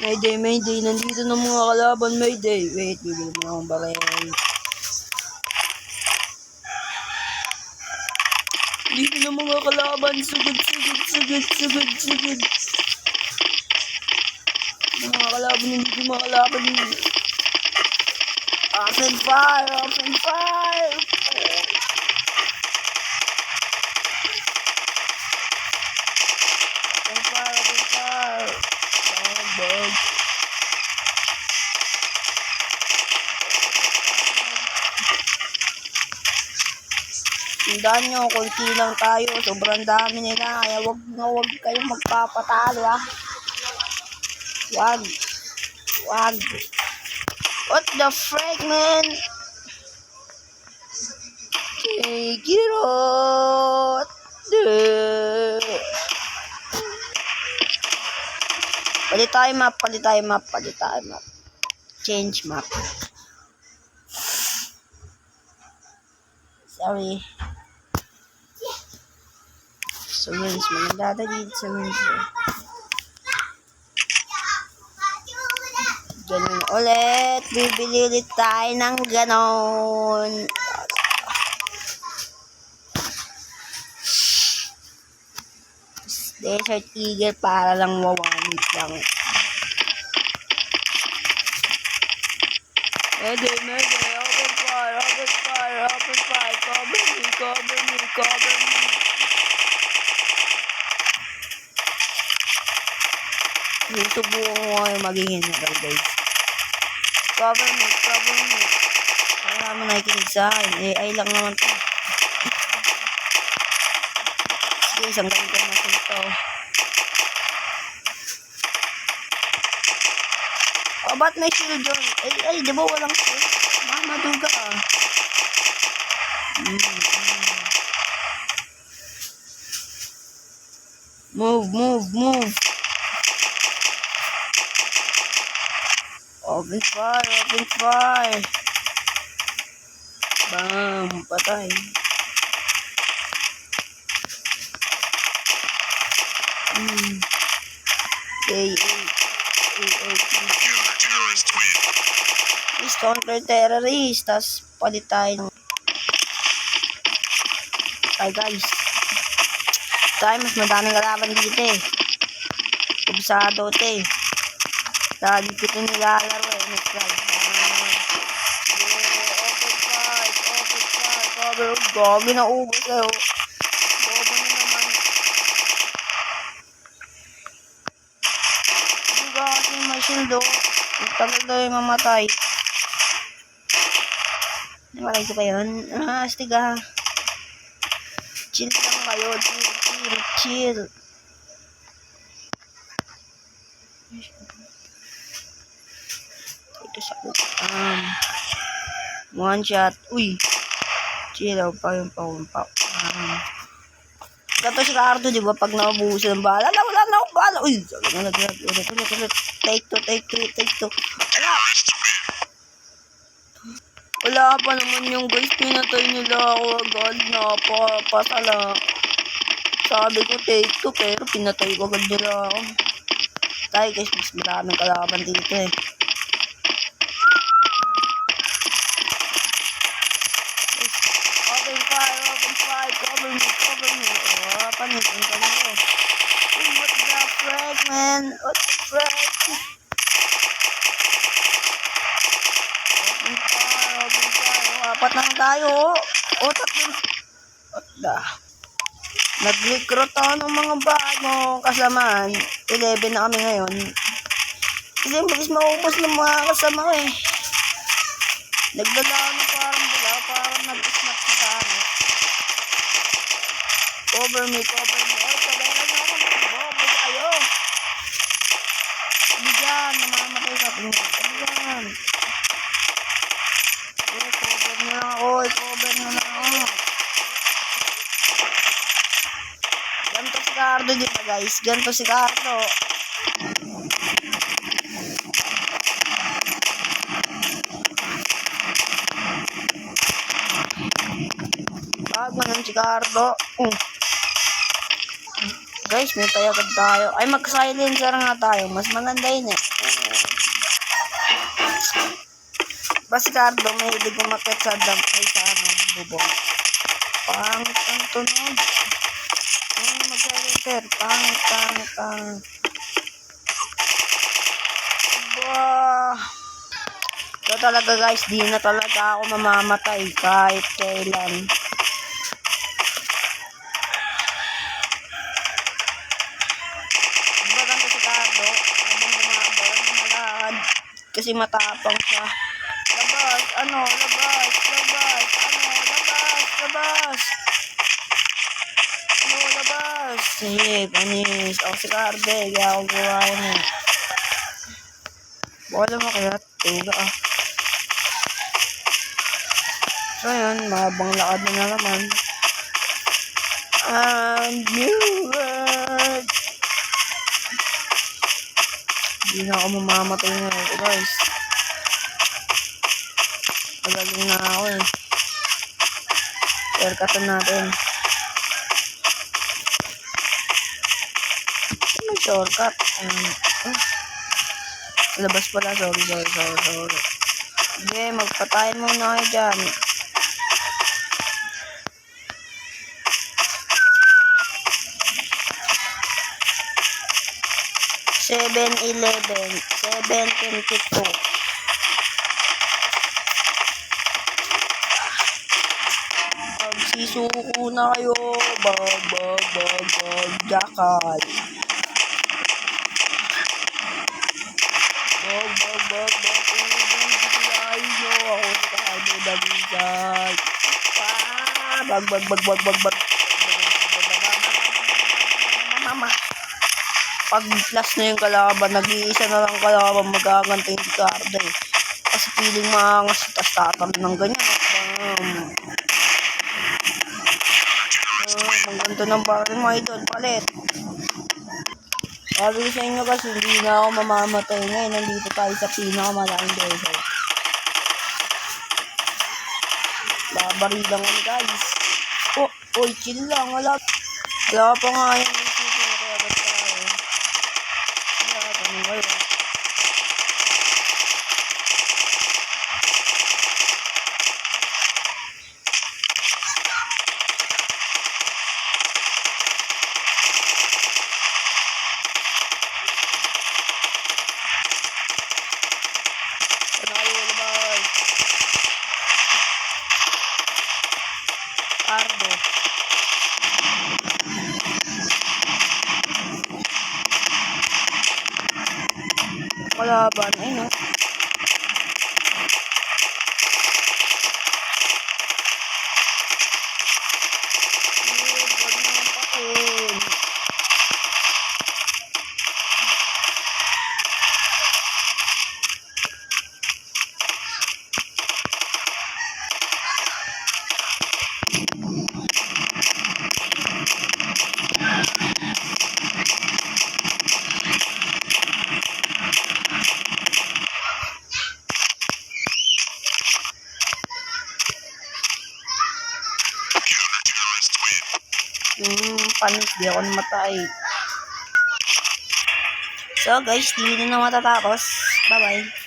Mayday, mayday. Nandito ng mga kalaban, mayday. Wait, bibili mo akong barel. Dito ng mga kalaban. Sugod. Mga kalaban, hindi mga kalaban. Open fire. Open fire. Bug. Tandaan nyo, konti lang tayo. Sobrang dami nila. Kaya wag kayong magpapatalo, ha. Wag. What the frick, man? Take it out. Palit tayo map. Change map. Sorry. So, wins. Maganda dito sa wins. Ganun ulit. Bibili ulit tayo ng ganon. Desert Eagle para lang mawanit lang. Mayday. Open fire. Cover me. Susubukan ko ngayon maging general, guys. Cover me. Kaya naman nakikinig sa akin. AI lang naman to. Sige, isang ganito natin ito. Oh, ba't may shield yun? Ay, di ba walang shield? Maduga ah. Move. Open fire. Bam, patay. Please counter-terrorist. Tapos palit tayo. Ay guys. Tayo mas madaming kalaban dito eh. Kubsado ito eh. Lagi ko ito nilalaro eh. Next slide. Open fire. Cover. Gagi na ubos eh. Bobo na naman. Hindi ka kasi may shield oh. Tagal daw yung mamatay. Namalay ko pa yun. Astiga. Chill lang kayo. Chill. Ito sa one shot. Uy. Chill pa yung pa. Gato si Cardo, di ba? Pag naubusan ng bala. Wala na akong bala. Uy. Ulit. Take two. Wala pa naman yung guys. Pinatay nila ako agad. Napapasala. Sabi ko take two. Pero pinatay ko agad nila ako. Tayo guys. Mas maraming kalaban dito eh. Open fire. Cover me. Panitin ka nyo. What the frick, man? What the frick? Open fire. Apat lang tayo. Tatlong. What the? Nag-recruit ako ng mga bagong kasamaan. 11 na kami ngayon. Kasi bilis maubos ng mga kasama ko eh. Nagdala na parang bula. Parang nag-snap sa akin. Cover me. Ay, sabayan na ako. Bobo kayo. Hindi dyan. Namamatay sa atin. Hindi dyan. Cover na lang ako. Ganto si Cardo dito guys. Ganto si Cardo. Bago ng si Cardo. Guys, may agad tayo. Ay, mag-silencer nga tayo. Mas maganda yun eh. Bastardo, may hilig umakit sa dam. Ay, sa ano, bubong. Pangit ang tunog. Ay, mag-silencer. Pangit. Bah. Ito talaga guys, di na talaga ako mamamatay kahit kailan. Diba ganito si Cardo? Habang bumabaw, malakad. Kasi matapang siya. Labas! Labas! Sige, panis. Ako si Cardo, kaya ako buhayin eh. Baka lang makayat. Tuga ah. So yun, mahabang lakad na naman. And you word. Hindi na ako mamamatay ngayon guys. Magaling na ako eh. Haircutan natin. Ano shortcut? Labas pala. Sorry. Sige, magpatayin muna kayo dyan. $7.22. Magsisuko na kayo. Jakal. Pag last na yung kalaban, nag-iisa na lang kalaban magaganti yung Ricardo eh. Kasi feeling maangas, tas tatam ng ganyan. Ang ganito ng parang mga idol, palit. Sabi ko sa inyo kasi hindi na ako mamamatay ngayon. Nandito tayo sa pinakamalaking beso. Babarilan kami guys. Oy, chill lang. Wala pa nga yung isipin na kaya ba't tayo. Wala, ganun kayo. Cardo. Kalaban, ay no. Panis, di ako namatay. So guys, hindi na matatapos. Bye bye.